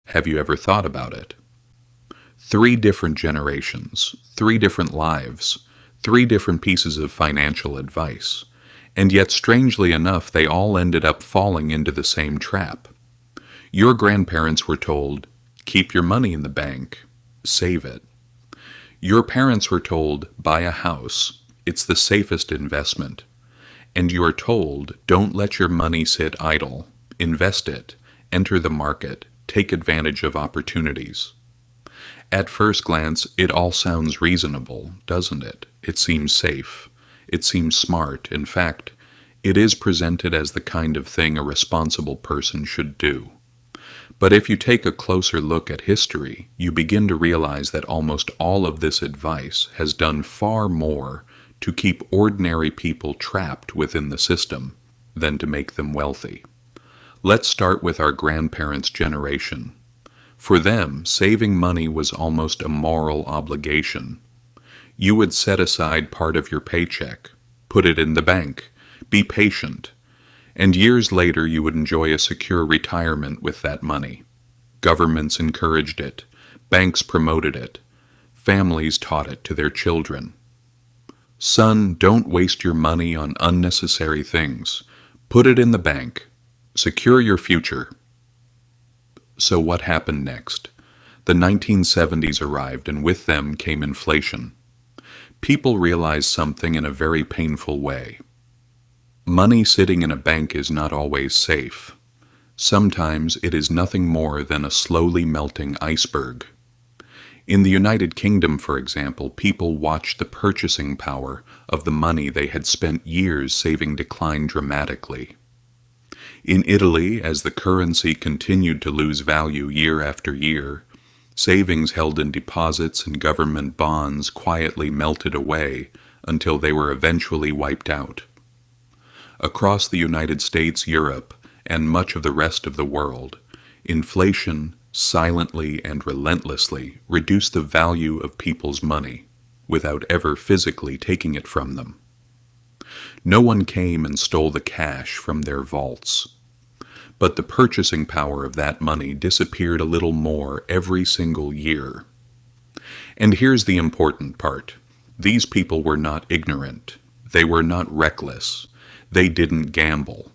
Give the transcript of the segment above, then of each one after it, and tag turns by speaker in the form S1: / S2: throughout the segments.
S1: Have you ever thought about it? 3 different generations, 3 different lives, 3 different pieces of financial advice, and yet strangely enough they all ended up falling into the same trap. Your grandparents were told, keep your money in the bank, save it. Your parents were told, buy a house, it's the safest investment. And you are told, don't let your money sit idle, invest it, enter the market, take advantage of opportunities. At first glance, it all sounds reasonable, doesn't it? It seems safe. It seems smart. In fact, it is presented as the kind of thing a responsible person should do. But if you take a closer look at history, you begin to realize that almost all of this advice has done far more to keep ordinary people trapped within the system than to make them wealthy. Let's start with our grandparents' generation. For them, saving money was almost a moral obligation. You would set aside part of your paycheck, put it in the bank, be patient, and years later you would enjoy a secure retirement with that money. Governments encouraged it, banks promoted it, families taught it to their children. Son, don't waste your money on unnecessary things. Put it in the bank. Secure your future. So what happened next? The 1970s arrived, and with them came inflation. People realized something in a very painful way. Money sitting in a bank is not always safe. Sometimes it is nothing more than a slowly melting iceberg. In the United Kingdom, for example, people watched the purchasing power of the money they had spent years saving decline dramatically. In Italy, as the currency continued to lose value year after year, savings held in deposits and government bonds quietly melted away until they were eventually wiped out. Across the United States, Europe, and much of the rest of the world, inflation silently and relentlessly reduced the value of people's money without ever physically taking it from them. No one came and stole the cash from their vaults, but the purchasing power of that money disappeared a little more every single year. And here's the important part. These people were not ignorant. They were not reckless. They didn't gamble.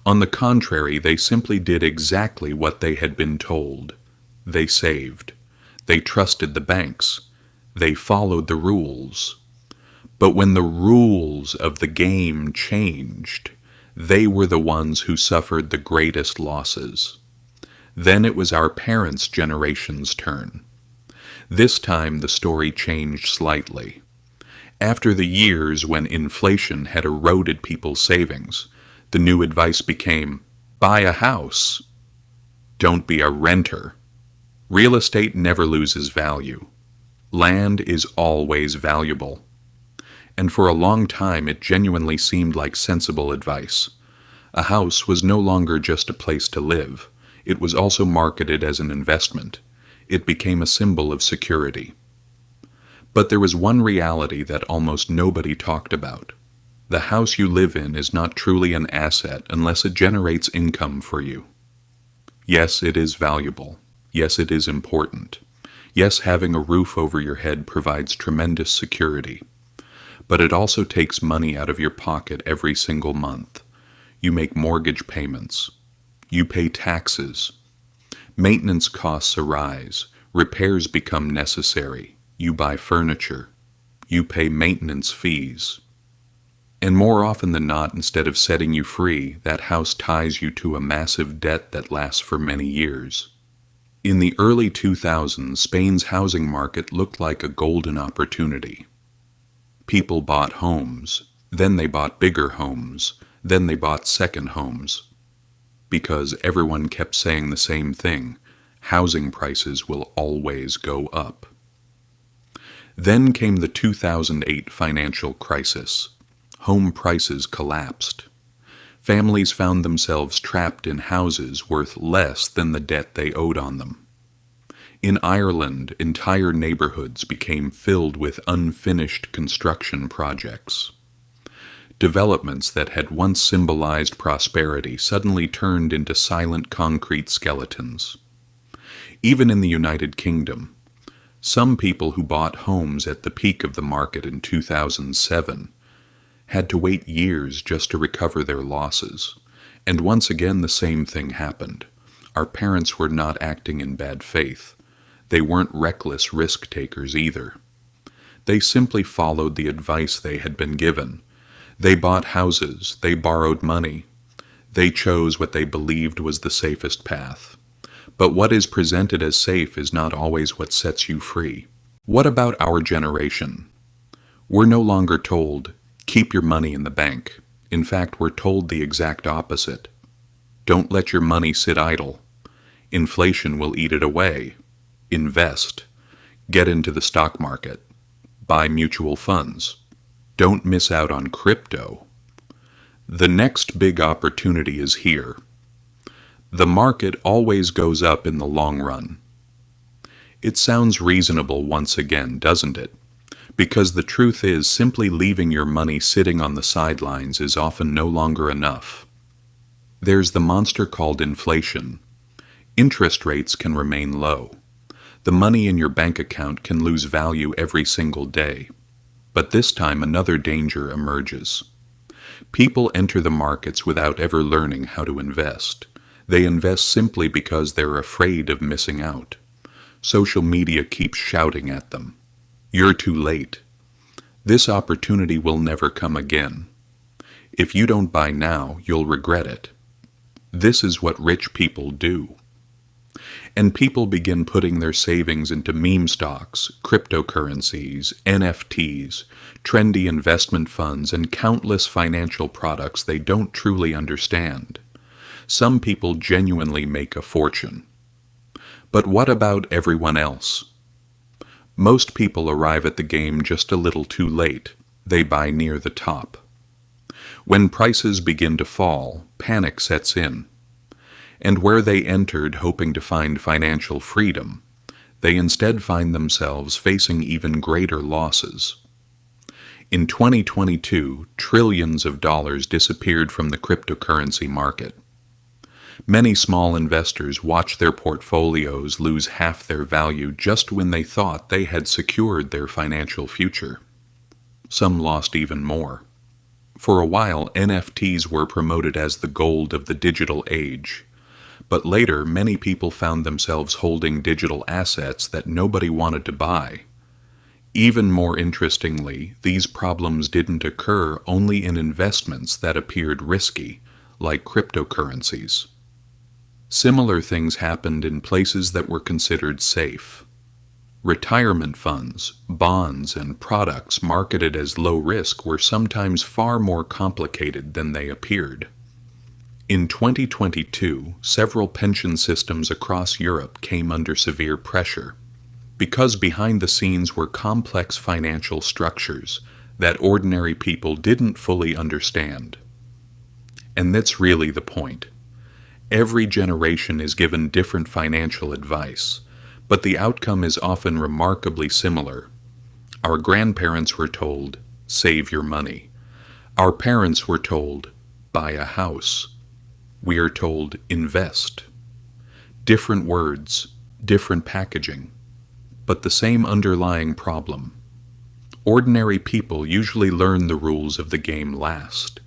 S1: On the contrary, they simply did exactly what they had been told. They saved. They trusted the banks. They followed the rules. But when the rules of the game changed, they were the ones who suffered the greatest losses. Then it was our parents' generation's turn. This time the story changed slightly. After the years when inflation had eroded people's savings, the new advice became, buy a house. Don't be a renter. Real estate never loses value. Land is always valuable. And for a long time it genuinely seemed like sensible advice. A house was no longer just a place to live. It was also marketed as an investment. It became a symbol of security. But there was one reality that almost nobody talked about. The house you live in is not truly an asset unless it generates income for you. Yes, it is valuable. Yes, it is important. Yes, having a roof over your head provides tremendous security. But it also takes money out of your pocket every single month. You make mortgage payments. You pay taxes. Maintenance costs arise. Repairs become necessary. You buy furniture. You pay maintenance fees. And more often than not, instead of setting you free, that house ties you to a massive debt that lasts for many years. In the early 2000s, Spain's housing market looked like a golden opportunity. People bought homes, then they bought bigger homes, then they bought second homes. Because everyone kept saying the same thing, housing prices will always go up. Then came the 2008 financial crisis. Home prices collapsed. Families found themselves trapped in houses worth less than the debt they owed on them. In Ireland, entire neighborhoods became filled with unfinished construction projects. Developments that had once symbolized prosperity suddenly turned into silent concrete skeletons. Even in the United Kingdom, some people who bought homes at the peak of the market in 2007 had to wait years just to recover their losses. And once again, the same thing happened. Our parents were not acting in bad faith. They weren't reckless risk takers either. They simply followed the advice they had been given. They bought houses, they borrowed money. They chose what they believed was the safest path. But what is presented as safe is not always what sets you free. What about our generation? We're no longer told, keep your money in the bank. In fact, we're told the exact opposite. Don't let your money sit idle. Inflation will eat it away. Invest. Get into the stock market. Buy mutual funds. Don't miss out on crypto. The next big opportunity is here. The market always goes up in the long run. It sounds reasonable once again, doesn't it? Because the truth is, simply leaving your money sitting on the sidelines is often no longer enough. There's the monster called inflation. Interest rates can remain low. The money in your bank account can lose value every single day. But this time another danger emerges. People enter the markets without ever learning how to invest. They invest simply because they're afraid of missing out. Social media keeps shouting at them. You're too late. This opportunity will never come again. If you don't buy now, you'll regret it. This is what rich people do. And people begin putting their savings into meme stocks, cryptocurrencies, NFTs, trendy investment funds, and countless financial products they don't truly understand. Some people genuinely make a fortune. But what about everyone else? Most people arrive at the game just a little too late. They buy near the top. When prices begin to fall, panic sets in. And where they entered hoping to find financial freedom, they instead find themselves facing even greater losses. In 2022, trillions of dollars disappeared from the cryptocurrency market. Many small investors watched their portfolios lose half their value just when they thought they had secured their financial future. Some lost even more. For a while, NFTs were promoted as the gold of the digital age. But later, many people found themselves holding digital assets that nobody wanted to buy. Even more interestingly, these problems didn't occur only in investments that appeared risky, like cryptocurrencies. Similar things happened in places that were considered safe. Retirement funds, bonds, and products marketed as low risk were sometimes far more complicated than they appeared. In 2022, several pension systems across Europe came under severe pressure because behind the scenes were complex financial structures that ordinary people didn't fully understand. And that's really the point. Every generation is given different financial advice, but the outcome is often remarkably similar. Our grandparents were told, save your money. Our parents were told, buy a house. We are told, invest. Different words, different packaging, but the same underlying problem. Ordinary people usually learn the rules of the game last,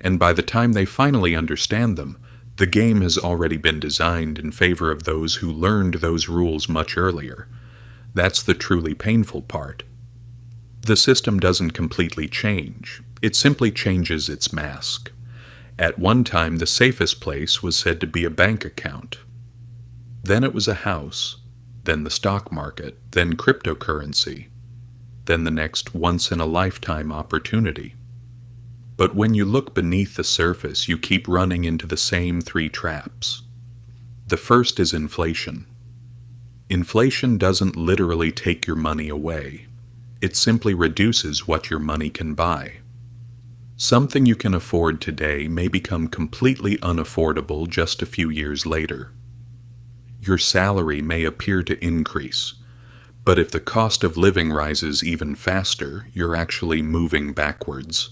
S1: and by the time they finally understand them, the game has already been designed in favor of those who learned those rules much earlier. That's the truly painful part. The system doesn't completely change. It simply changes its mask. At one time, the safest place was said to be a bank account. Then it was a house, then the stock market, then cryptocurrency, then the next once-in-a-lifetime opportunity. But when you look beneath the surface, you keep running into the same three traps. The first is inflation. Inflation doesn't literally take your money away. It simply reduces what your money can buy. Something you can afford today may become completely unaffordable just a few years later. Your salary may appear to increase, but if the cost of living rises even faster, you're actually moving backwards.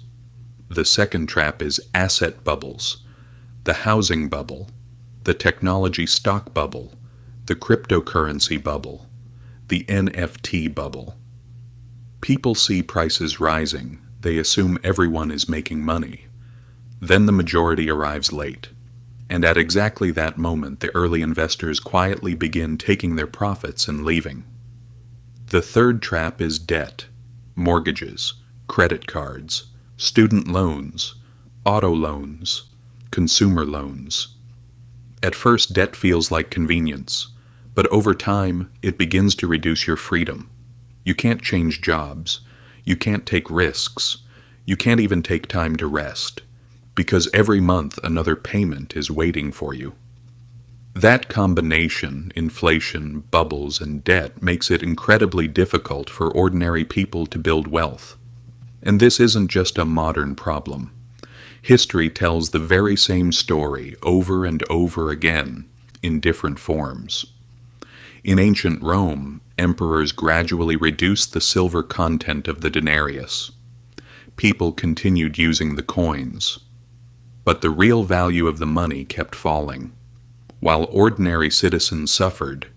S1: The second trap is asset bubbles, the housing bubble, the technology stock bubble, the cryptocurrency bubble, the NFT bubble. People see prices rising, they assume everyone is making money. Then the majority arrives late, and at exactly that moment the early investors quietly begin taking their profits and leaving. The third trap is debt, mortgages, credit cards, student loans, auto loans, consumer loans. At first, debt feels like convenience, but over time, it begins to reduce your freedom. You can't change jobs, you can't take risks, you can't even take time to rest, because every month another payment is waiting for you. That combination, inflation, bubbles, and debt, makes it incredibly difficult for ordinary people to build wealth. And this isn't just a modern problem. History tells the very same story over and over again in different forms. In ancient Rome, emperors gradually reduced the silver content of the denarius. People continued using the coins, but the real value of the money kept falling. While ordinary citizens suffered,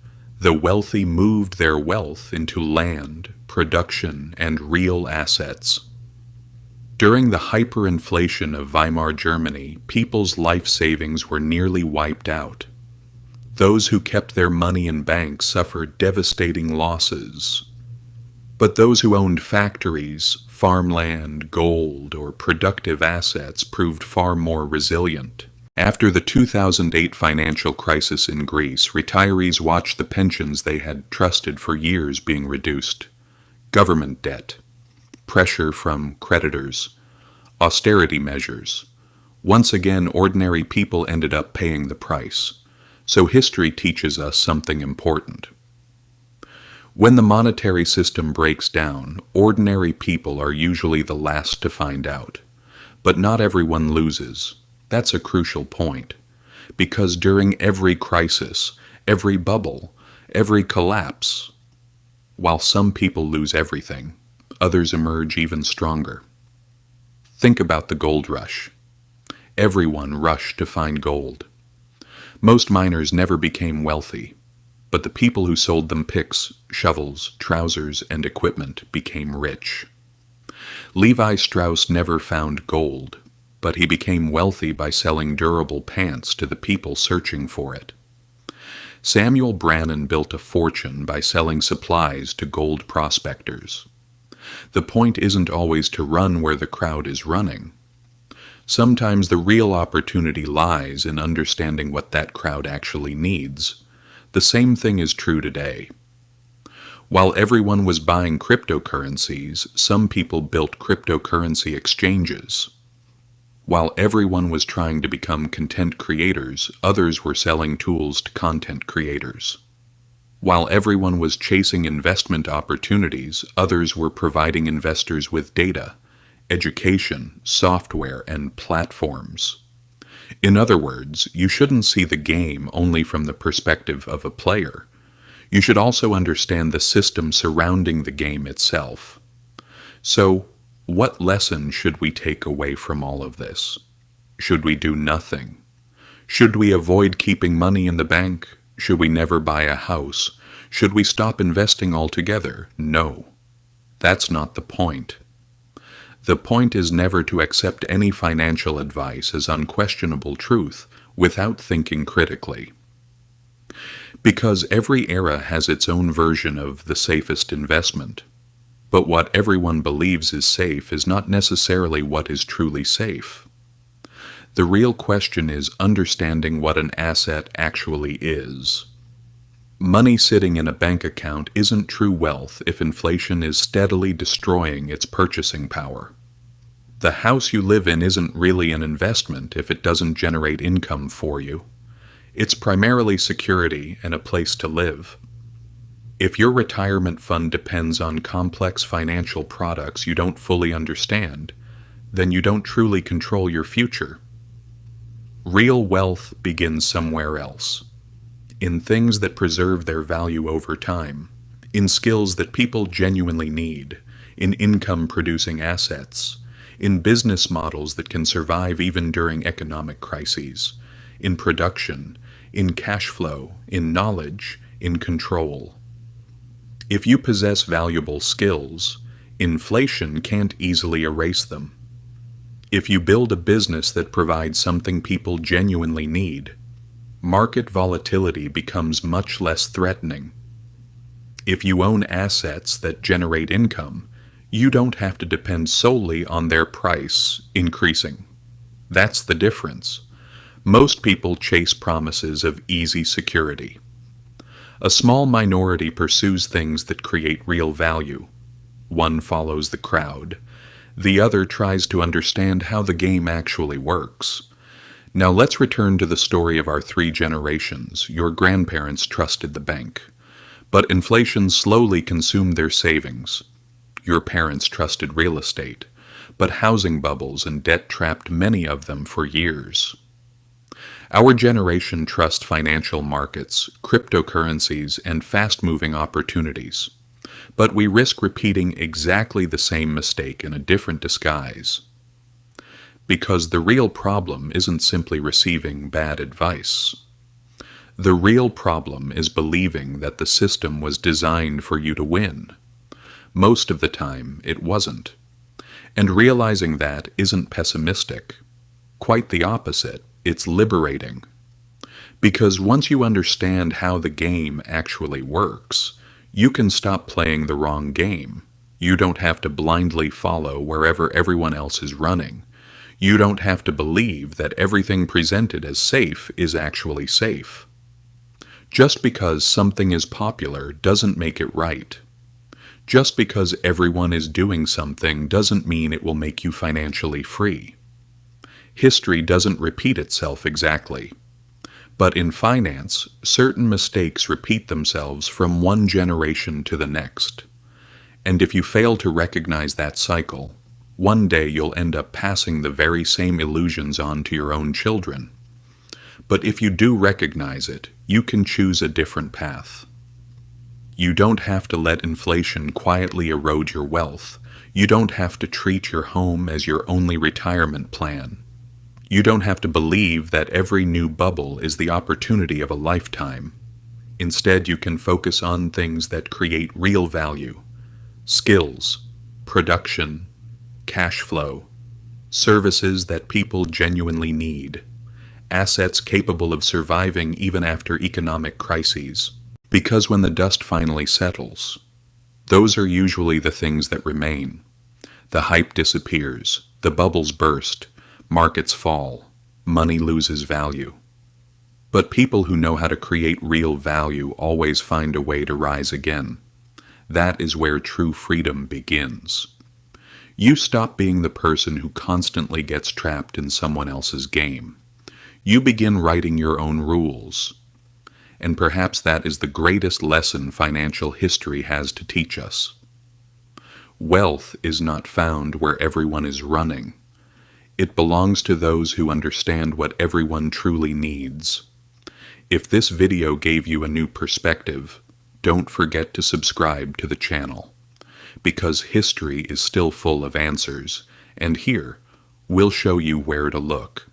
S1: the wealthy moved their wealth into land, production, and real assets. During the hyperinflation of Weimar Germany, people's life savings were nearly wiped out. Those who kept their money in banks suffered devastating losses. But those who owned factories, farmland, gold, or productive assets proved far more resilient. After the 2008 financial crisis in Greece, retirees watched the pensions they had trusted for years being reduced. Government debt, pressure from creditors, austerity measures. Once again, ordinary people ended up paying the price. So history teaches us something important. When the monetary system breaks down, ordinary people are usually the last to find out. But not everyone loses. That's a crucial point. Because during every crisis, every bubble, every collapse, while some people lose everything, others emerge even stronger. Think about the gold rush. Everyone rushed to find gold. Most miners never became wealthy, but the people who sold them picks, shovels, trousers, and equipment became rich. Levi Strauss never found gold, but he became wealthy by selling durable pants to the people searching for it. Samuel Brannan built a fortune by selling supplies to gold prospectors. The point isn't always to run where the crowd is running. Sometimes the real opportunity lies in understanding what that crowd actually needs. The same thing is true today. While everyone was buying cryptocurrencies, some people built cryptocurrency exchanges. While everyone was trying to become content creators, others were selling tools to content creators. While everyone was chasing investment opportunities, others were providing investors with data, education, software, and platforms. In other words, you shouldn't see the game only from the perspective of a player. You should also understand the system surrounding the game itself. So, what lesson should we take away from all of this? Should we do nothing? Should we avoid keeping money in the bank? Should we never buy a house? Should we stop investing altogether? No. That's not the point. The point is never to accept any financial advice as unquestionable truth without thinking critically. Because every era has its own version of the safest investment. But what everyone believes is safe is not necessarily what is truly safe. The real question is understanding what an asset actually is. Money sitting in a bank account isn't true wealth if inflation is steadily destroying its purchasing power. The house you live in isn't really an investment if it doesn't generate income for you. It's primarily security and a place to live. If your retirement fund depends on complex financial products you don't fully understand, then you don't truly control your future. Real wealth begins somewhere else. In things that preserve their value over time, in skills that people genuinely need, in income-producing assets, in business models that can survive even during economic crises, in production, in cash flow, in knowledge, in control. If you possess valuable skills, inflation can't easily erase them. If you build a business that provides something people genuinely need, market volatility becomes much less threatening. If you own assets that generate income, you don't have to depend solely on their price increasing. That's the difference. Most people chase promises of easy security. A small minority pursues things that create real value. One follows the crowd. The other tries to understand how the game actually works. Now let's return to the story of our 3 generations. Your grandparents trusted the bank, but inflation slowly consumed their savings. Your parents trusted real estate, but housing bubbles and debt trapped many of them for years. Our generation trusts financial markets, cryptocurrencies, and fast-moving opportunities. But we risk repeating exactly the same mistake in a different disguise. Because the real problem isn't simply receiving bad advice. The real problem is believing that the system was designed for you to win. Most of the time, it wasn't. And realizing that isn't pessimistic. Quite the opposite, it's liberating. Because once you understand how the game actually works, you can stop playing the wrong game. You don't have to blindly follow wherever everyone else is running. You don't have to believe that everything presented as safe is actually safe. Just because something is popular doesn't make it right. Just because everyone is doing something doesn't mean it will make you financially free. History doesn't repeat itself exactly. But in finance, certain mistakes repeat themselves from one generation to the next. And if you fail to recognize that cycle, one day you'll end up passing the very same illusions on to your own children. But if you do recognize it, you can choose a different path. You don't have to let inflation quietly erode your wealth. You don't have to treat your home as your only retirement plan. You don't have to believe that every new bubble is the opportunity of a lifetime. Instead, you can focus on things that create real value: skills, production, cash flow, services that people genuinely need, assets capable of surviving even after economic crises. Because when the dust finally settles, those are usually the things that remain. The hype disappears, the bubbles burst, markets fall, money loses value. But people who know how to create real value always find a way to rise again. That is where true freedom begins. You stop being the person who constantly gets trapped in someone else's game. You begin writing your own rules. And perhaps that is the greatest lesson financial history has to teach us. Wealth is not found where everyone is running. It belongs to those who understand what everyone truly needs. If this video gave you a new perspective, don't forget to subscribe to the channel, because history is still full of answers, and here, we'll show you where to look.